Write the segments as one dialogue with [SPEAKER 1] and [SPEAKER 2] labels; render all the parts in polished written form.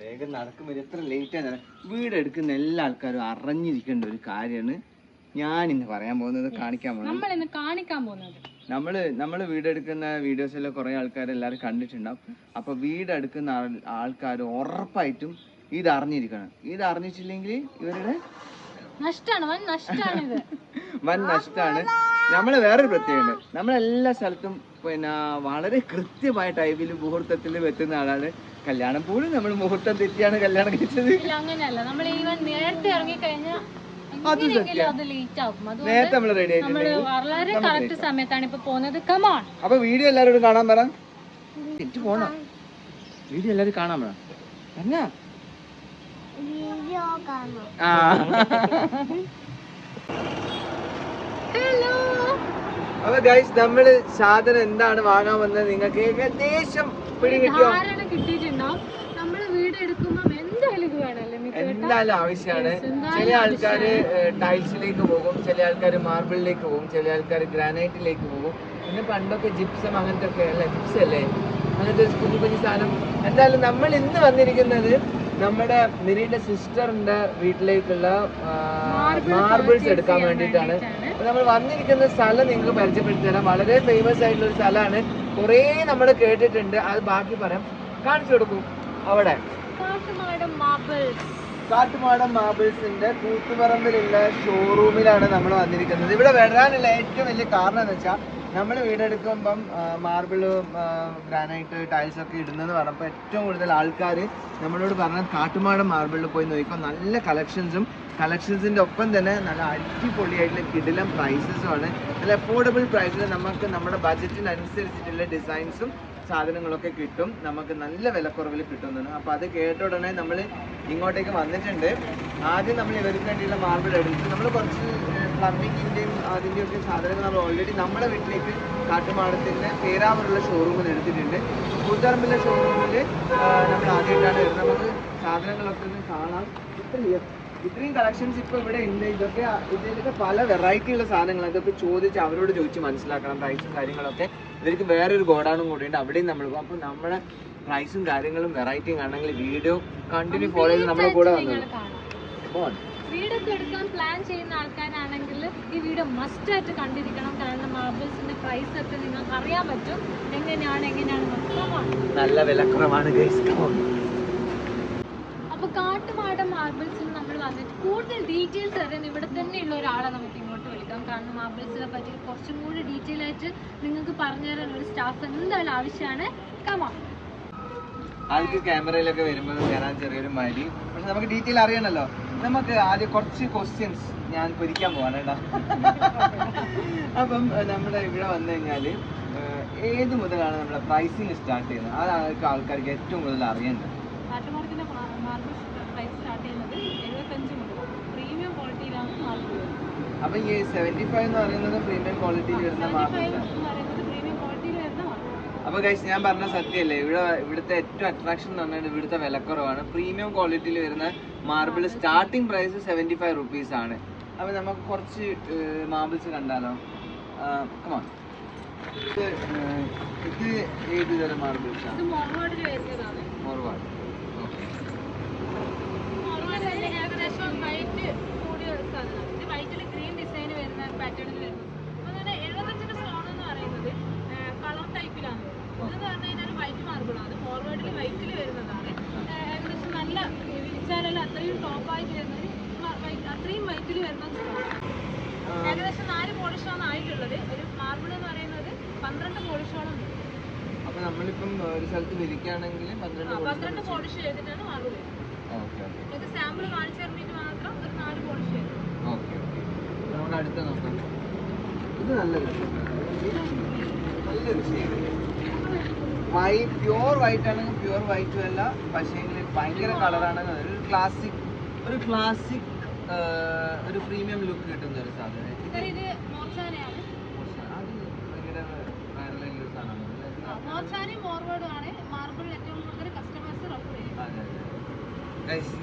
[SPEAKER 1] വേഗം നടക്കുമ്പോൾ എത്ര ലേറ്റ് ആണ്. വീട് എടുക്കുന്ന എല്ലാ ആൾക്കാരും അറിഞ്ഞിരിക്കേണ്ട ഒരു കാര്യമാണ് ഞാൻ ഇന്ന് പറയാൻ പോകുന്നത്, കാണിക്കാൻ പോകുന്നത്. നമ്മള് വീടെടുക്കുന്ന വീഡിയോസ് എല്ലാം കുറെ ആൾക്കാർ എല്ലാവരും കണ്ടിട്ടുണ്ടാവും. അപ്പൊ വീടെടുക്കുന്ന ആൾക്കാർ ഉറപ്പായിട്ടും ഇത് അറിഞ്ഞിരിക്കണം. ഇത് അറിഞ്ഞിട്ടില്ലെങ്കിൽ ഇവരുടെ വൻ നഷ്ടമാണ്. നമ്മള് വേറൊരു പ്രത്യേകത, നമ്മളെല്ലാ സ്ഥലത്തും പിന്നെ വളരെ കൃത്യമായ ടൈമിൽ മുഹൂർത്തത്തിൽ വെത്തുന്ന ആളാണ്. കല്യാണം പോലും നമ്മൾ മുഹൂർത്തം തെറ്റിയാണ് കല്യാണം കഴിച്ചത്.
[SPEAKER 2] അങ്ങനെയല്ല, നമ്മൾ നേരത്തെ ഇറങ്ങി കഴിഞ്ഞാൽ
[SPEAKER 1] നേരത്തെ നമ്മൾ റെഡി ആയിട്ട്
[SPEAKER 2] വളരെ കറക്റ്റ് സമയത്താണ് ഇപ്പൊ പോകുന്നത്. കമോൺ.
[SPEAKER 1] അപ്പൊ വീഡിയോ എല്ലാവരോടും കാണാൻ പറ. എനിക്ക് പോണം, വീഡിയോ എല്ലാവരും കാണാൻ പറ. എന്നാ അപ്പൊ ഗൈസ്, നമ്മള് സാധനം എന്താണ് വാങ്ങാൻ വന്നത് നിങ്ങൾക്ക് ഏകദേശം പിടികിട്ടിയോ? എന്തായാലും ആവശ്യമാണ്. ചില ആൾക്കാര് ടൈൽസിലേക്ക് പോകും, ചില ആൾക്കാര് മാർബിളിലേക്ക് പോകും, ചില ആൾക്കാര് ഗ്രാനൈറ്റിലേക്ക് പോകും. പിന്നെ പണ്ടൊക്കെ ജിപ്സം അങ്ങനത്തെ ഒക്കെ അല്ല, ജിപ്സം അല്ലേ, അങ്ങനത്തെ കുഞ്ഞു കുഞ്ഞു സാധനം. എന്തായാലും നമ്മൾ ഇന്ന് വന്നിരിക്കുന്നത് നമ്മുടെ മിനിയുടെ സിസ്റ്ററിന്റെ വീട്ടിലേക്കുള്ള മാർബിൾസ് എടുക്കാൻ വേണ്ടിയിട്ടാണ്. നമ്മൾ വന്നിരിക്കുന്ന സ്ഥലം നിങ്ങൾക്ക് പരിചയപ്പെടുത്തി തരാം. വളരെ ഫേമസ് ആയിട്ടുള്ള ഒരു സ്ഥലമാണ്, കുറേ നമ്മൾ കേട്ടിട്ടുണ്ട്. അത് ബാക്കി പറയാം, കാണിച്ചു കൊടുക്കും. അവിടെ കാട്ടുമാടം മാർബിൾസിന്റെ കൂത്തുപറമ്പിലുള്ള ഷോറൂമിലാണ് നമ്മൾ വന്നിരിക്കുന്നത്. ഇവിടെ വരാനുള്ള ഏറ്റവും വലിയ കാരണം എന്ന് വെച്ചാൽ, നമ്മൾ വീടെടുക്കുമ്പം മാർബിളും ഗ്രാനൈറ്റ് ടൈൽസ് ഒക്കെ ഇടുന്നതെന്ന് പറഞ്ഞപ്പോൾ ഏറ്റവും കൂടുതൽ ആൾക്കാർ നമ്മളോട് പറഞ്ഞത് കാട്ടുമാടം മാർബിളിൽ പോയി നോക്കിയപ്പോൾ നല്ല കളക്ഷൻസിൻ്റെ ഒപ്പം തന്നെ നല്ല അടിപൊളിയായിട്ടുള്ള കിടിലം പ്രൈസസുമാണ്. നല്ല അഫോർഡബിൾ പ്രൈസിൽ നമുക്ക് നമ്മുടെ ബഡ്ജറ്റിനനുസരിച്ചിട്ടുള്ള ഡിസൈൻസും സാധനങ്ങളൊക്കെ കിട്ടും. നമുക്ക് നല്ല വിലക്കുറവിൽ കിട്ടുന്നതാണ്. അപ്പോൾ അത് കേട്ട ഉടനെ നമ്മൾ ഇങ്ങോട്ടേക്ക് വന്നിട്ടുണ്ട്. ആദ്യം നമ്മൾ ഇവർക്ക് വേണ്ടിയുള്ള മാർബിൾ എടുത്തു. നമ്മൾ കുറച്ച് പ്ലംബിങ്ങിൻ്റെയും അതിൻ്റെയൊക്കെ സാധനങ്ങൾ നമ്മൾ ഓൾറെഡി നമ്മുടെ വീട്ടിലേക്ക് കാട്ടുമാടത്തിൻ്റെ പേരാവൂരുള്ള ഷോറൂമിൽ എടുത്തിട്ടുണ്ട്. കൂത്തുപറമ്പിലെ ഷോറൂമിൽ നമ്മൾ ആദ്യമായിട്ടാണ് വരുന്നത്. നമുക്ക് സാധനങ്ങളൊക്കെ ഒന്ന് കാണാം. ഇത്രയും കളക്ഷൻസ് ഇപ്പോൾ ഇവിടെ ഉണ്ട്. ഇതിലൊക്കെ പല വെറൈറ്റി ഉള്ള സാധനങ്ങൾ, അതൊക്കെ ചോദിച്ച് അവരോട് ചോദിച്ച് മനസ്സിലാക്കണം പ്രൈസും കാര്യങ്ങളൊക്കെ. ഇവർക്ക് വേറൊരു ഗോഡൗണും കൂടിയുണ്ട്, അവിടെയും നമ്മൾ പോകും. അപ്പോൾ നമ്മുടെ പ്രൈസും കാര്യങ്ങളും വെറൈറ്റിയും കാണണമെങ്കിൽ വീഡിയോ കണ്ടിന്യൂ ഫോളോ ചെയ്ത് നമ്മുടെ കൂടെ വന്നത്.
[SPEAKER 2] വീടൊക്കെ എടുക്കാൻ പ്ലാൻ ചെയ്യുന്ന ആൾക്കാരാണെങ്കിൽ ഈ വീഡിയോ മസ്റ്റ് ആയിട്ട് കണ്ടിരിക്കണം. കാരണം മാർബിൾസിന്റെ പ്രൈസ് ഒക്കെ നിങ്ങൾക്ക് അറിയാൻ പറ്റും, എങ്ങനെയാണ്
[SPEAKER 1] നല്ല വിലക്കുറവാണ്.
[SPEAKER 2] അപ്പൊ കാട്ടുമാടം മാർബിൾസിൽ നമ്മൾ വന്നിട്ട് കൂടുതൽ ഡീറ്റെയിൽസ് അറിയാൻ ഇവിടെ തന്നെയുള്ള ഒരാളെ നമുക്ക് ഇങ്ങോട്ട് വിളിക്കാം. കാരണം മാർബിൾസിനെ പറ്റി കുറച്ചും കൂടി ഡീറ്റെയിൽ ആയിട്ട് നിങ്ങൾക്ക് പറഞ്ഞുതരാൻ ഒരു സ്റ്റാഫ് എന്തായാലും ആവശ്യമാണ്. കമാ
[SPEAKER 1] ആൾക്ക് ക്യാമറയിലൊക്കെ വരുമ്പോൾ വരാൻ ചെറിയൊരു മടി, പക്ഷെ നമുക്ക് ഡീറ്റെയിൽ അറിയണല്ലോ. നമുക്ക് ആദ്യം കുറച്ച് ക്വസ്റ്റ്യൻസ് ഞാൻ പൊരിക്കാൻ പോവാണ് കേട്ടോ. അപ്പം നമ്മുടെ ഇവിടെ വന്നു കഴിഞ്ഞാൽ ഏത് മുതലാണ് നമ്മുടെ പ്രൈസിങ് സ്റ്റാർട്ട് ചെയ്യുന്നത്? അതാണ് ആൾക്കാർക്ക് ഏറ്റവും കൂടുതൽ അറിയേണ്ടത്.
[SPEAKER 2] കാട്ടുമാടത്തിന്റെ മാർബിൾ പ്രൈസ് സ്റ്റാർട്ട് ചെയ്യുന്നത് 75 മുതൽ പ്രീമിയം ക്വാളിറ്റിയിലാണ് മാർബിൾ.
[SPEAKER 1] അപ്പൊ ഈ 75 എന്ന് പറയുന്നത് പ്രീമിയം ക്വാളിറ്റിയിൽ വരുന്ന മാർബിൾ. അപ്പൊ ഗൈസ്, ഞാൻ പറഞ്ഞ സത്യമല്ലേ, ഇവിടുത്തെ ഏറ്റവും അട്രാക്ഷൻ എന്ന് പറഞ്ഞാൽ ഇവിടുത്തെ വിലക്കുറവാണ്. പ്രീമിയം ക്വാളിറ്റിയിൽ വരുന്ന മാർബിൾ സ്റ്റാർട്ടിംഗ് പ്രൈസ് 75 റുപ്പീസ് ആണ്. അപ്പൊ നമുക്ക് കുറച്ച് മാർബിൾസ് കണ്ടാലോ? കമാ. ഇത് ഏത് തരം മാർബിൾസ് ആണ്? മോർവാഡ്.
[SPEAKER 2] ഏകദേശം വൈറ്റ് കൂടിയ സാധനം, വൈറ്റിൽ ഗ്രീൻ ഡിസൈൻ വരുന്ന പാറ്റേണിൽ വരുന്നത്. അതുപോലെ 75 സ്റ്റോൺ എന്ന് പറയുന്നത് കളർ ടൈപ്പിലാണ്. ഇതെന്ന് പറഞ്ഞു കഴിഞ്ഞാൽ വൈറ്റ് മാർബിളാണ്, ഫോർവേഡിൽ വൈറ്റിൽ വരുന്നതാണ്. ഏകദേശം നല്ല വിരിച്ചാലെല്ലാം അത്രയും ടോപ്പായിട്ട് വരുന്നത്, അത്രയും വൈറ്റിൽ വരുന്ന സ്റ്റോൺ. ഏകദേശം 4 പോളിഷാണ് ആയിട്ടുള്ളത്. ഒരു മാർബിൾ എന്ന് പറയുന്നത് 12 പോളിഷോളം.
[SPEAKER 1] അപ്പൊ നമ്മളിപ്പം ഒരു സ്ഥലത്ത് വിരിക്കുകയാണെങ്കിൽ
[SPEAKER 2] 12 പോളിഷ് ചെയ്തിട്ടാണ് മാർബിൾ വരുന്നത്. ഇത് സാമ്പിൾ കാണിച്ചു തരുന്നതിന് മാത്രം ഒരു 4 പോളിഷ് ചെയ്തു.
[SPEAKER 1] നമ്മുടെ അടുത്ത നോക്കാം. ഇത് നല്ലൊരു ഷെയ്ഡ്, വൈറ്റ്, പ്യുവർ വൈറ്റ് ആണെങ്കിൽ പ്യുവർ വൈറ്റും അല്ല, പക്ഷേ ഭയങ്കര കളറാണ്. ഒരു ക്ലാസിക് ഒരു പ്രീമിയം ലുക്ക് കിട്ടുന്ന ഒരു സാധനം.
[SPEAKER 2] ഇത് മോർച്ചാനയാണ്.
[SPEAKER 1] അത് ഭയങ്കര വൈറലായിട്ടുള്ള ഒരു സാധനമാണ്.
[SPEAKER 2] മോർച്ചാനയും ഫോർവേഡും ആണ് മാർബിൾ ഏറ്റവും കൂടുതൽ കസ്റ്റമേഴ്സ് റെഫർ ചെയ്യുന്നത്.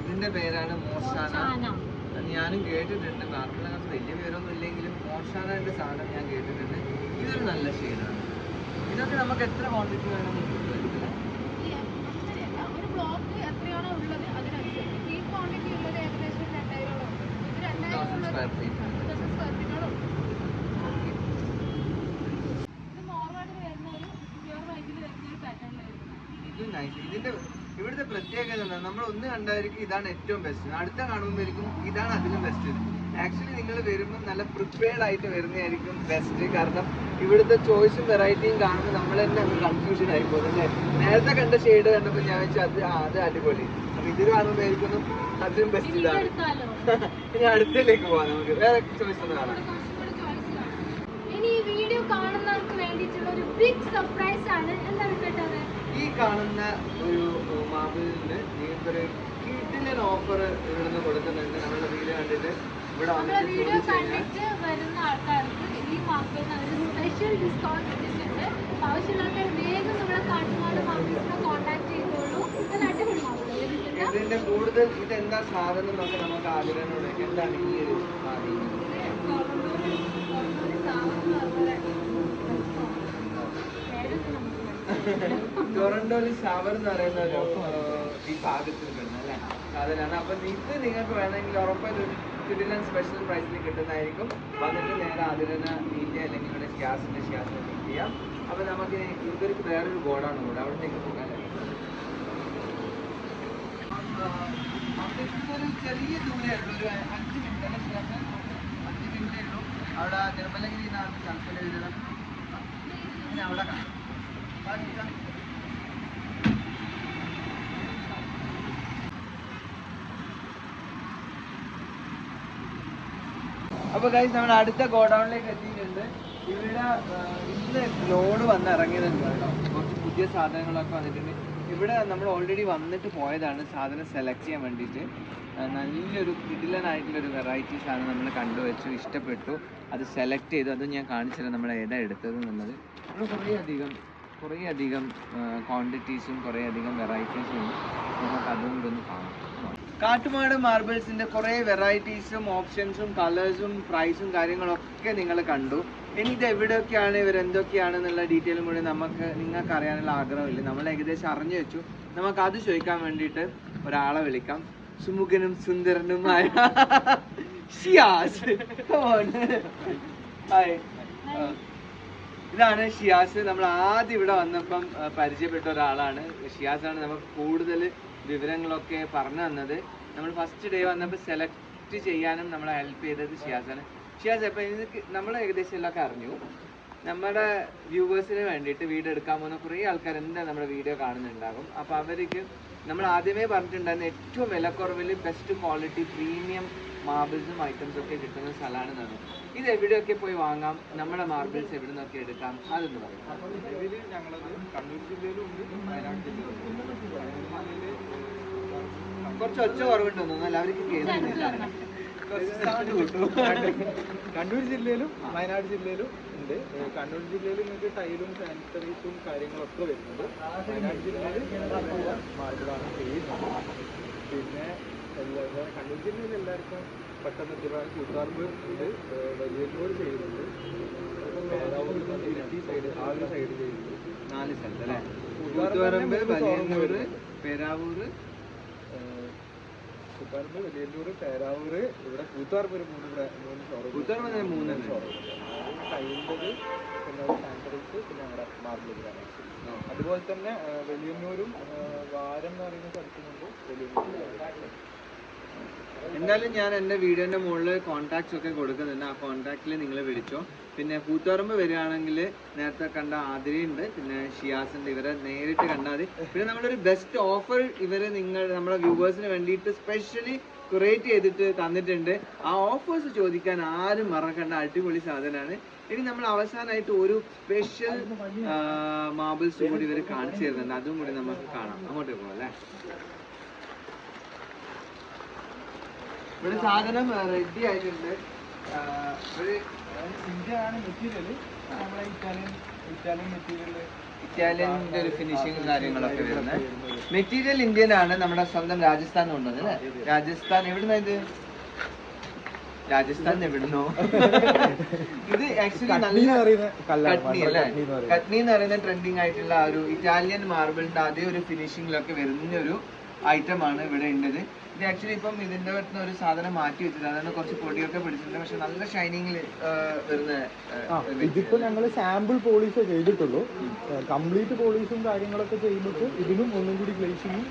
[SPEAKER 1] ഇതിന്റെ പേരാണ് മോർച്ചാന. ഞാനും കേട്ടിട്ടുണ്ട്. മാർബിളിനകത്ത് വലിയ പേരൊന്നും ഇല്ലെങ്കിലും മോർച്ചാനയുടെ സാധനം ഞാൻ കേട്ടിട്ടുണ്ട്. ഇതൊരു നല്ല ഷെയ്ഡാണ്. ഇതൊക്കെ നമുക്ക് എത്ര ക്വാണ്ടിറ്റി വേണം?
[SPEAKER 2] ഒരു ബ്ലോക്ക് എത്രയാണോ ഉള്ളത്
[SPEAKER 1] പ്രത്യേകത എന്താ, നമ്മൾ ഒന്ന് കണ്ടായിരിക്കും ഇതാണ് ഏറ്റവും ബെസ്റ്റ്, അടുത്ത കാണുമ്പോഴേക്കും ഇതാണ് അതിലും ബെസ്റ്റ്. ആക്ച്വലി നിങ്ങൾ വരുമ്പോൾ നല്ല പ്രിപ്പയർഡ് ആയിട്ട് വരുന്നതായിരിക്കും ബെസ്റ്റ്. കാരണം ഇവിടുത്തെ ചോയ്സും വെറൈറ്റിയും കാണുമ്പോൾ നമ്മൾ തന്നെ കൺഫ്യൂഷൻ ആയി പോകും. നേരത്തെ കണ്ട ഷെയ്ഡ് കണ്ടപ്പോൾ ഞാൻ വെച്ചാൽ അത് അടിപൊളി, അപ്പൊ ഇത് കാണുമ്പോഴായിരിക്കും അതിലും ബെസ്റ്റ് ഇതാണ്. ഇനി അടുത്തേക്ക് പോവാം, നമുക്ക് വേറെ ചോയ്സ് ഒന്ന് കാണാം.
[SPEAKER 3] ഇനി ഈ വീഡിയോ കാണുന്നവർക്ക് വേണ്ടിയിട്ടുള്ള ഒരു ബിഗ് സർപ്രൈസ് ആണ്. എന്താണ് കേട്ടത്?
[SPEAKER 1] ഈ കാണുന്ന ഒരു മാർബിളിന് നിങ്ങൾക്കൊരു കിഡിലൻ ഓഫർ ഇവിടുന്ന് കൊടുക്കുന്നുണ്ട്. നമ്മുടെ വീഡിയോ കണ്ടിട്ട് ഇവിടെ വന്നിട്ട്
[SPEAKER 3] വീഡിയോ കണ്ടിട്ട് വരുന്ന ആൾക്കാർക്ക് ഈ മാർബിളിന് ഒരു സ്പെഷ്യൽ ഡിസ്കൗണ്ട് ഇട്ടിട്ടുണ്ട്. ആവശ്യമുള്ള ആൾക്കാർ വേഗം നമ്മളെ കാട്ടുമാട് മാർബിൾസിനെ കോൺടാക്ട് ചെയ്തോളൂ. ഇത് അടിപൊളി മാർബിൾ.
[SPEAKER 1] ഇതിന്റെ കൂടുതൽ ഇതെന്താ സാധനം എന്നൊക്കെ നമുക്ക് ആഗ്രഹത്തോടെ എന്താണ് ഈ ഒരു സാധനം. ടൊറന്റോയിൽ ഷവർ എന്ന് പറയുന്ന ഒരു ഈ ഭാഗത്തിൽ കിട്ടുന്ന അല്ലേ സാധനമാണ്. അപ്പൊ ഇത് നിങ്ങൾക്ക് വേണമെങ്കിൽ ഉറപ്പായിട്ട് ഒരു കിഡിലൻ സ്പെഷ്യൽ പ്രൈസിൽ കിട്ടുന്നതായിരിക്കും. വന്നിട്ട് നേരെ അതിനെ മീറ്റ് അല്ലെങ്കിൽ ഇവിടെ ഷിയാസിന്റെ മീറ്റ് ചെയ്യാം. അപ്പൊ നമുക്ക് ഇവർക്ക് വേറൊരു ബോർഡാണ് കൂടെ, അവിടത്തേക്ക് പോകാൻ ഒരു ചെറിയ ദൂരമുള്ളൂ, ഒരു 5 മിനിറ്റ് അല്ലെ ഷിയാസ്, 5 മിനിറ്റേ ഉള്ളൂ. അവിടെ നിർമ്മലഗിരി കൽപ്പന എഴുതണം, പിന്നെ അവിടെ കാണാം. അപ്പൊ ഗൈസ് നമ്മൾ അടുത്ത ഗോഡൌണിലേക്ക് എത്തിയിട്ടുണ്ട്. ഇവിടെ ഇന്ന് ലോഡ് വന്ന് ഇറങ്ങിയതുണ്ട് കേട്ടോ, കുറച്ച് പുതിയ സാധനങ്ങളൊക്കെ വന്നിട്ടുണ്ട്. ഇവിടെ നമ്മൾ ഓൾറെഡി വന്നിട്ട് പോയതാണ് സാധനം സെലക്ട് ചെയ്യാൻ വേണ്ടിയിട്ട്. നല്ലൊരു കിടിലനായിട്ടുള്ളൊരു വെറൈറ്റീസ് ആണ് നമ്മൾ കണ്ടുവച്ചു, ഇഷ്ടപ്പെട്ടു, അത് സെലക്ട് ചെയ്തു. അത് ഞാൻ കാണിച്ചുതരാം നമ്മൾ ഏതാ എടുത്തത് എന്നുള്ളത്. ഇവിടെ കുറേ അധികം ക്വാണ്ടിറ്റീസും കുറേ അധികം വെറൈറ്റീസും ഉണ്ട്. നമുക്ക് അതും കൂടെ ഒന്ന് കാണാം. കാട്ടുമാട് മാർബിൾസിന്റെ കുറേ വെറൈറ്റീസും ഓപ്ഷൻസും കളേഴ്സും പ്രൈസും കാര്യങ്ങളൊക്കെ നിങ്ങൾ കണ്ടു. ഇനി ഇത് എവിടെയൊക്കെയാണ് ഇവരെന്തൊക്കെയാണെന്നുള്ള ഡീറ്റെയിലും കൂടി നിങ്ങൾക്ക് അറിയാനുള്ള ആഗ്രഹമില്ല, നമ്മൾ ഏകദേശം അറിഞ്ഞു വെച്ചു. നമുക്ക് അത് ചോദിക്കാൻ വേണ്ടിയിട്ട് ഒരാളെ വിളിക്കാം. സുമുഖനും സുന്ദരനുമായ ഷിയാസ്. ഹായ്, ഇതാണ് ഷിയാസ്. നമ്മൾ ആദ്യം ഇവിടെ വന്നപ്പം പരിചയപ്പെട്ട ഒരാളാണ്. ഷിയാസാണ് നമുക്ക് കൂടുതൽ വിവരങ്ങളൊക്കെ പറഞ്ഞു തന്നത്. നമ്മൾ ഫസ്റ്റ് ഡേ വന്നപ്പോൾ സെലക്ട് ചെയ്യാനും നമ്മളെ ഹെൽപ്പ് ചെയ്തത് ഷിയാസാണ്. ഷിയാസ്, അപ്പം എനിക്ക് നമ്മൾ ഏകദേശം എല്ലാം അറിഞ്ഞു. നമ്മുടെ വ്യൂവേഴ്സിന് വേണ്ടിയിട്ട് വീഡിയോ എടുക്കാൻ പോകുന്ന കുറേ ആൾക്കാർ എന്താ നമ്മുടെ വീഡിയോ കാണുന്നുണ്ടാകും. അപ്പോൾ അവർക്ക് നമ്മൾ ആദ്യമേ പറഞ്ഞിട്ടുണ്ടായിരുന്ന ഏറ്റവും വിലക്കുറവിൽ ബെസ്റ്റ് ക്വാളിറ്റി പ്രീമിയം മാർബിൾസും ഐറ്റംസും ഒക്കെ കിട്ടുന്ന സ്ഥലമാണ് എന്നാണ്. ഇത് എവിടെയൊക്കെ പോയി വാങ്ങാം, നമ്മുടെ മാർബിൾസ് എവിടെ നിന്നൊക്കെ എടുക്കാം, അതൊന്ന് പറയാം.
[SPEAKER 4] ഞങ്ങളത് കണ്ണൂർ ജില്ലയിലും ഉണ്ട്, വയനാട് ജില്ലയിലും.
[SPEAKER 1] കുറച്ച് ഒച്ച കുറവുണ്ടെന്ന് എല്ലാവർക്കും കേൾക്കുന്നില്ല.
[SPEAKER 4] കണ്ണൂർ ജില്ലയിലും വയനാട് ജില്ലയിലും ഉണ്ട്. കണ്ണൂർ ജില്ലയിൽ നിങ്ങൾക്ക് ടൈലും സാനിറ്ററീസും കാര്യങ്ങളൊക്കെ വരുന്നത്. വയനാട് ജില്ലയിൽ മാർബിളാണ് ചെയ്യുന്നത്. പിന്നെ കണ്ണൂർ ജില്ലയിൽ എല്ലാവർക്കും പെട്ടെന്ന് എത്തിയപ്പോഴാണ് കൂത്താർമ്പ് ഉണ്ട്, വലിയന്നൂർ ചെയ്യുന്നുണ്ട്, ഇരിട്ടി സൈഡ് ആ ഒരു സൈഡ് ചെയ്യുന്നുണ്ട്.
[SPEAKER 1] 4 സ്ഥലത്ത് അല്ലേ? കൂത്തുപറമ്പ്, വലിയന്നൂർ, പേരാവൂർ,
[SPEAKER 4] കൂത്താർമ്പ്, വലിയന്നൂർ, പേരാവൂർ, ഇവിടെ കൂത്താർമ്പ് ഒരു 3 ഷോറൂം.
[SPEAKER 1] കൂത്തുപറമ്പ് 3
[SPEAKER 4] ഷോറൂം. ടൈലിൻ്റെത്, പിന്നെ സാനിറ്ററൈസ്, പിന്നെ നമ്മുടെ മാർബിൾ ഗ്രാനൈറ്റ്സ്. അതുപോലെ തന്നെ വലിയന്നൂരും വാരം എന്ന് പറയുന്ന സ്ഥലത്തുമുണ്ട്. വലിയന്നൂർ
[SPEAKER 1] എന്തായാലും ഞാൻ എൻ്റെ വീഡിയോൻ്റെ മുകളിൽ കോൺടാക്ട്സ് ഒക്കെ കൊടുക്കുന്നുണ്ട്. ആ കോൺടാക്റ്റിൽ നിങ്ങൾ വിളിച്ചോ. പിന്നെ കൂത്തുപറമ്പ് വരികയാണെങ്കിൽ നേരത്തെ കണ്ട ആതിരയുണ്ട്, പിന്നെ ഷിയാസുണ്ട്. ഇവരെ നേരിട്ട് കണ്ടാൽ മതി. പിന്നെ നമ്മളൊരു ബെസ്റ്റ് ഓഫർ നമ്മുടെ വ്യൂവേഴ്സിന് വേണ്ടിയിട്ട് സ്പെഷ്യലി ക്രിയേറ്റ് ചെയ്തിട്ട് തന്നിട്ടുണ്ട്. ആ ഓഫേഴ്സ് ചോദിക്കാൻ ആരും മറക്കണ്ട, അടിപൊളി സാധനമാണ്. ഇനി നമ്മൾ അവസാനമായിട്ട് ഒരു സ്പെഷ്യൽ മാർബിൾസ് കൂടി ഇവർ കാണിച്ചു തരുന്നുണ്ട്, അതും കൂടി നമുക്ക് കാണാം. അങ്ങോട്ട് പോകാം അല്ലേ? ഇവിടെ സാധനം റെഡി ആയിട്ടുണ്ട്. ഒരു
[SPEAKER 4] ഇന്ത്യയാണ് മെറ്റീരിയൽ, നമ്മളെ ഇറ്റാലിയൻ മെറ്റീരിയൽ,
[SPEAKER 1] ഇറ്റാലിയൻ്റെ ഒരു ഫിനിഷിങ് കാര്യങ്ങളൊക്കെ വരുന്നത്. മെറ്റീരിയൽ ഇന്ത്യൻ ആണ്, നമ്മുടെ സ്വന്തം രാജസ്ഥാൻ കൊണ്ടത് അല്ലേ? രാജസ്ഥാൻ എവിടുന്ന ഇത്? രാജസ്ഥാൻ എവിടുന്നോ? ഇത് ആക്ച്വലി നല്ല കട്നി അല്ലേ? കട്നി എന്ന് പറയുന്ന ട്രെൻഡിങ് ആയിട്ടുള്ള ഒരു ഇറ്റാലിയൻ മാർബിളിന്റെ അതേ ഒരു ഫിനിഷിങ്ങിലൊക്കെ വരുന്ന ഒരു ഐറ്റം ആണ് ഇവിടെ ഉള്ളത്. ഇത് ആക്ച്വലി ഇപ്പം ഇതിന്റെ അടുത്ത് ഒരു സാധനം മാറ്റി വെച്ചിട്ടുണ്ട്, അതാണ് കുറച്ച് പൊടിയൊക്കെ പിടിച്ചിട്ടുണ്ട്. പക്ഷെ നല്ല ഷൈനിങ്ങിൽ വരുന്ന.
[SPEAKER 4] ഇതിപ്പോ ഞങ്ങൾ സാമ്പിൾ പോളിഷേ ചെയ്തിട്ടുള്ളൂ. കംപ്ലീറ്റ് പോളിഷും കാര്യങ്ങളൊക്കെ ചെയ്തിട്ട് ഇതിനും ഒന്നും കൂടി ഗ്ലേസിങ്ങും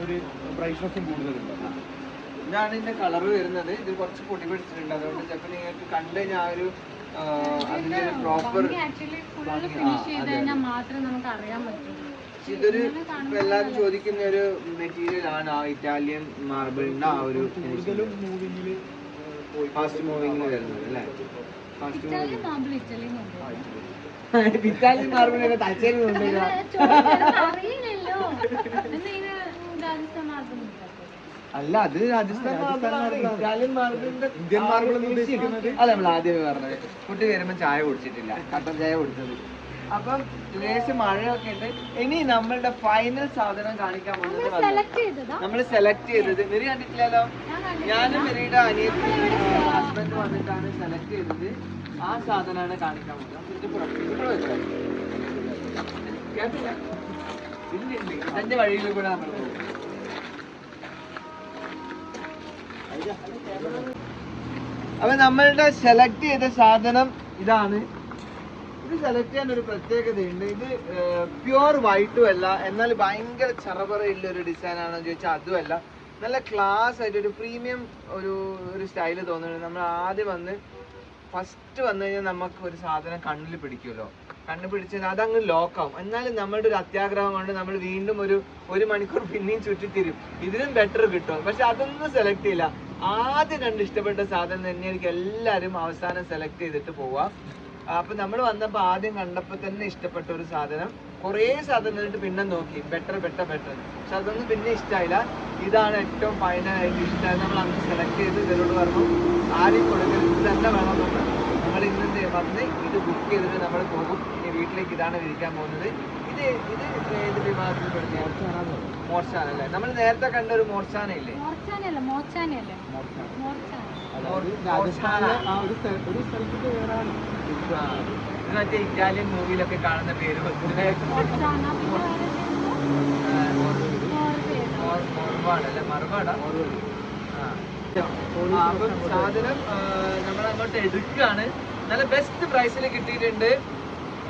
[SPEAKER 4] ഒരു ബ്രൈറ്റ്നസ്സും കൂടുതലുണ്ട്.
[SPEAKER 1] ഇതാണ് ഇതിന്റെ കളർ വരുന്നത്. ഇത് കുറച്ച് പൊടി പിടിച്ചിട്ടുണ്ട്, അതുകൊണ്ട് ചിലപ്പോൾ നിങ്ങൾക്ക് കണ്ടു കഴിഞ്ഞാൽ ആ ഒരു അതിന്റെ പ്രോപ്പർ
[SPEAKER 3] ആക്ച്വലി ഫുള്ള് ഫിനിഷ് ചെയ്ത് കഴിഞ്ഞാൽ മാത്രമേ നമുക്ക് അറിയാൻ പറ്റുള്ളൂ.
[SPEAKER 1] ഇതൊരു എല്ലാവരും ചോദിക്കുന്ന ഒരു മെറ്റീരിയൽ ആണ്, ആ ഇറ്റാലിയൻ മാർബിളിന്റെ ആ ഒരു
[SPEAKER 4] കൂടുതലും മൂവിങ്ങിൽ
[SPEAKER 1] ഫാസ്റ്റ് മൂവിങ്ങിൽ വരുന്നത് അല്ലേ? Fast
[SPEAKER 3] Italian marble Italian
[SPEAKER 1] Italian മാർബിളൊക്കെ തച്ചേരി കൊണ്ടുവരിക.
[SPEAKER 3] അറിയില്ലല്ലോ. രാജസ്ഥാൻ മാർബിൾ
[SPEAKER 1] അല്ല, അത് രാജസ്ഥാൻ മാർബിളാണ്. ഇറ്റാലിയൻ മാർബിളിന്റെ
[SPEAKER 4] ഇന്ത്യൻ മാർബിൾ എന്ന് ഉദ്ദേശിക്കുന്നത്
[SPEAKER 1] അല്ല, നമ്മൾ ആദ്യമേ പറഞ്ഞത് കുട്ടി വരുമ്പോൾ ചായ കുടിച്ചിട്ടില്ല, കട്ടൻ ചായ കുടിച്ചത്. അപ്പം ലേശം മഴയൊക്കെ ഉണ്ട്. ഇനി നമ്മളുടെ ഫൈനൽ സാധനം കാണിക്കാൻ പോകുന്നത്
[SPEAKER 3] സെലക്ട് ചെയ്തതാ.
[SPEAKER 1] നമ്മൾ സെലക്ട് ചെയ്തത് മെറി കണ്ടിട്ടില്ലല്ലോ. ഞാനും മെറിയുടെ അനിയത്തി ഹസ്ബൻഡ് വന്നിട്ടാണ് സെലക്ട് ചെയ്തത്. ആ സാധനമാണ് കാണിക്കാൻ പോകുന്നത്. കേട്ടില്ല, ഇതിന്റെ വഴിയിൽ കൂടെ നമ്മൾ പോകും. അപ്പൊ നമ്മളുടെ സെലക്ട് ചെയ്ത സാധനം ഇതാണ്. ഇത് സെലക്ട് ചെയ്യാൻ ഒരു പ്രത്യേകതയുണ്ട്. ഇത് പ്യുവർ വൈറ്റും അല്ല, എന്നാൽ ഭയങ്കര ചെറപറയുള്ള ഒരു ഡിസൈൻ ആണെന്ന് ചോദിച്ചാൽ അതുമല്ല. നല്ല ക്ലാസ് ആയിട്ട് ഒരു പ്രീമിയം ഒരു സ്റ്റൈല് തോന്നുന്നുണ്ട്. നമ്മൾ ആദ്യം ഫസ്റ്റ് വന്നു കഴിഞ്ഞാൽ നമുക്ക് ഒരു സാധനം കണ്ണിൽ പിടിക്കുമല്ലോ. കണ്ണ് പിടിച്ചാൽ അതങ്ങ് ലോക്കാവും. എന്നാലും നമ്മളുടെ ഒരു അത്യാഗ്രഹം കൊണ്ട് നമ്മൾ വീണ്ടും ഒരു മണിക്കൂർ പിന്നെയും ചുറ്റിത്തിരും, ഇതിനും ബെറ്റർ കിട്ടും. പക്ഷെ അതൊന്നും സെലക്ട് ചെയ്യില്ല. ആദ്യം കണ്ട് ഇഷ്ടപ്പെട്ട സാധനം തന്നെയായിരിക്കും എല്ലാവരും അവസാനം സെലക്ട് ചെയ്തിട്ട് പോവാം. അപ്പൊ നമ്മൾ വന്നപ്പോൾ ആദ്യം കണ്ടപ്പോൾ തന്നെ ഇഷ്ടപ്പെട്ട ഒരു സാധനം, കുറേ സാധനം എന്നിട്ട് പിന്നെ നോക്കി ബെറ്റർ. പക്ഷെ അതൊന്നും പിന്നെ ഇഷ്ടമായില്ല. ഇതാണ് ഏറ്റവും ഫൈനലായിട്ട് ഇഷ്ടമായി. നമ്മൾ അന്ന് സെലക്ട് ചെയ്ത് ഇവരോട് പറഞ്ഞു ആരും കൊടുക്കരുത്, ഇത് തന്നെ വേണമെന്ന്. നമ്മൾ ഇന്നത്തെ വന്ന് ഇത് ബുക്ക് ചെയ്തിട്ട് നമ്മൾ പോകും. ഇനി വീട്ടിലേക്ക് ഇതാണ് വിരിക്കാൻ പോകുന്നത്. ഇത് ഏത് വിഭാഗത്തിൽ പെടുന്ന മോർച്ചാനല്ലേ? നമ്മൾ നേരത്തെ കണ്ട ഒരു മോർച്ചാന ഇല്ലേ? മറ്റേ ഇറ്റാലിയൻ മൂവിയിലൊക്കെ കാണുന്ന പേര് മറുപാടാ. അപ്പം സാധനം നമ്മൾ അങ്ങോട്ട് എടുക്കുകയാണ്. നല്ല ബെസ്റ്റ് പ്രൈസിൽ കിട്ടിയിട്ടുണ്ട്.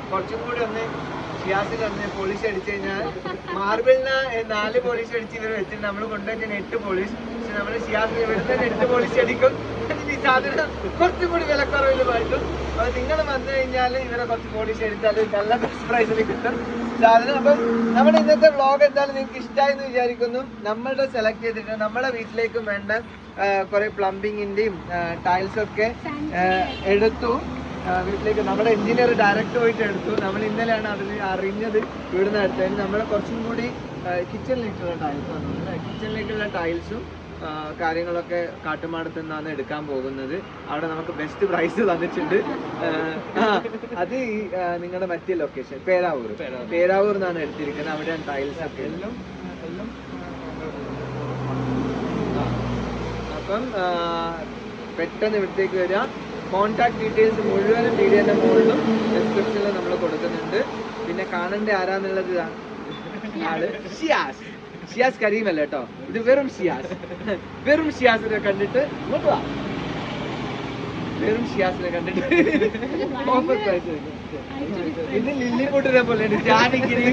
[SPEAKER 1] കുറച്ചും കൂടി ഷിയാസിൽ പോളിഷ് അടിച്ചു കഴിഞ്ഞാൽ മാർബിളിന് 4 പോളിഷ് അടിച്ച് ഇവർ വെച്ചിട്ട് നമ്മൾ കൊണ്ടുവച്ചാൽ 8 പോളിഷ്. പക്ഷെ നമ്മൾ ഷിയാസിൽ ഇവിടുത്തെ 8 പോളിഷ് അടിക്കും. ഈ സാധനം കുറച്ചും കൂടി വിലക്കുറവിൽ പറ്റും. അപ്പൊ നിങ്ങൾ വന്നു കഴിഞ്ഞാൽ ഇവരെ കുറച്ച് പോളിഷ് അടിച്ചാൽ നല്ല ബെസ്റ്റ് പ്രൈസിൽ കിട്ടും സാധനം. അപ്പം നമ്മുടെ ഇന്നത്തെ വ്ളോഗ് എന്തായാലും നിങ്ങൾക്ക് ഇഷ്ടമായി എന്ന് വിചാരിക്കുന്നു. നമ്മളുടെ സെലക്ട് ചെയ്തിട്ട് നമ്മുടെ വീട്ടിലേക്കും വേണ്ട കുറെ പ്ലംബിങ്ങിന്റെയും ടൈൽസ് ഒക്കെ എടുത്തു. വീട്ടിലേക്ക് നമ്മുടെ എഞ്ചിനീയർ ഡയറക്റ്റ് പോയിട്ട് എടുത്തു. നമ്മൾ ഇന്നലെയാണ് അതിന് അറിഞ്ഞത് ഇവിടുന്ന് എടുത്തതിന്. നമ്മൾ കുറച്ചും കൂടി കിച്ചണിലേക്കുള്ള ടൈൽസ് വന്നത്. കിച്ചണിലേക്കുള്ള ടൈൽസും കാര്യങ്ങളൊക്കെ കാട്ടുമാടത്തു നിന്നാണ് എടുക്കാൻ പോകുന്നത്. അവിടെ നമുക്ക് ബെസ്റ്റ് പ്രൈസ് തന്നിട്ടുണ്ട്. അത് നിങ്ങളുടെ മറ്റേ ലൊക്കേഷൻ പേരാവൂർ എന്നാണ് എടുത്തിരിക്കുന്നത്. അവിടെയാണ് ടൈൽസ് ഒക്കെ എല്ലാം. അപ്പം പെട്ടെന്ന് ഇവിടത്തേക്ക് വരിക. കോൺടാക്ട് ഡീറ്റെയിൽസ് മുഴുവനും വീഡിയോന്റെ മുകളിലും ഡിസ്ക്രിപ്ഷനിൽ നമ്മൾ കൊടുക്കുന്നുണ്ട്. പിന്നെ കാണേണ്ട ആരാന്നുള്ളത് ആള് ഷിയാസ് കരീം അല്ല കേട്ടോ, ഇത് വെറും ഷിയാസിനെ കണ്ടിട്ട് ഇങ്ങോട്ട് വാ. വെറും ഷിയാസിനെ കണ്ടിട്ട് ഓഫർ പ്രൈസ്. ഇത് ലില്ലിപൂട്ടിനെ പോലെ ജാനിക്കിരി.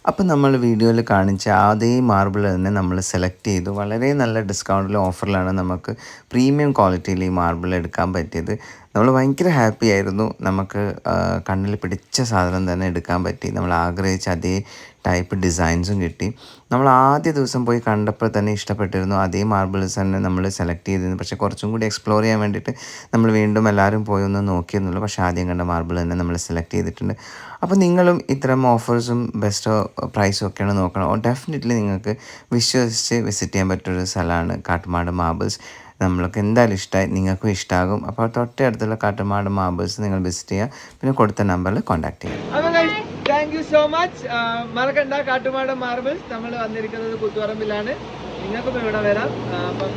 [SPEAKER 5] അപ്പോൾ നമ്മൾ വീഡിയോയിൽ കാണിച്ച അതേ മാർബിൾ തന്നെ നമ്മൾ സെലക്ട് ചെയ്തു. വളരെ നല്ല ഡിസ്കൗണ്ടിലും ഓഫറിലാണ് നമുക്ക് പ്രീമിയം ക്വാളിറ്റിയിൽ ഈ മാർബിൾ എടുക്കാൻ പറ്റിയത്. നമ്മൾ ഭയങ്കര ഹാപ്പി ആയിരുന്നു. നമുക്ക് കണ്ണിൽ പിടിച്ച സാധനം തന്നെ എടുക്കാൻ പറ്റി. നമ്മൾ ആഗ്രഹിച്ച അതേ ടൈപ്പ് ഡിസൈൻസും കിട്ടി. നമ്മൾ ആദ്യ ദിവസം പോയി കണ്ടപ്പോൾ തന്നെ ഇഷ്ടപ്പെട്ടിരുന്നു. അതേ മാർബിൾസ് തന്നെ നമ്മൾ സെലക്ട് ചെയ്തിരുന്നു. പക്ഷേ കുറച്ചും കൂടി എക്സ്പ്ലോർ ചെയ്യാൻ വേണ്ടിയിട്ട് നമ്മൾ വീണ്ടും എല്ലാവരും പോയി ഒന്ന് നോക്കിയിരുന്നുള്ളൂ. പക്ഷേ ആദ്യം കണ്ട മാർബിൾ തന്നെ നമ്മൾ സെലക്ട് ചെയ്തിട്ടുണ്ട്. അപ്പോൾ നിങ്ങളും ഇത്തരം ഓഫേഴ്സും ബെസ്റ്റ് പ്രൈസും ഒക്കെയാണ് നോക്കണം. ഡെഫിനറ്റ്ലി നിങ്ങൾക്ക് വിശ്വസിച്ച് വിസിറ്റ് ചെയ്യാൻ പറ്റിയൊരു സ്ഥലമാണ് കാട്ടുമാട് മാർബിൾസ്. നമ്മൾക്ക് എന്തായാലും ഇഷ്ടമായി, നിങ്ങൾക്കും ഇഷ്ടമാകും. അപ്പോൾ തൊട്ടടുത്തുള്ള കാട്ടുമാട് മാർബിൾസ് നിങ്ങൾ വിസിറ്റ് ചെയ്യുക. പിന്നെ കൊടുത്ത നമ്പറിൽ കോൺടാക്ട് ചെയ്യുക.
[SPEAKER 1] Thank you so much. മറക്കണ്ട, കാട്ടുമാട് മാർബിൾസ് നമ്മൾ വന്നിരിക്കുന്നത് കൂത്തുപറമ്പിലാണ്. നിങ്ങൾക്കും ഇവിടെ വരാം. അപ്പം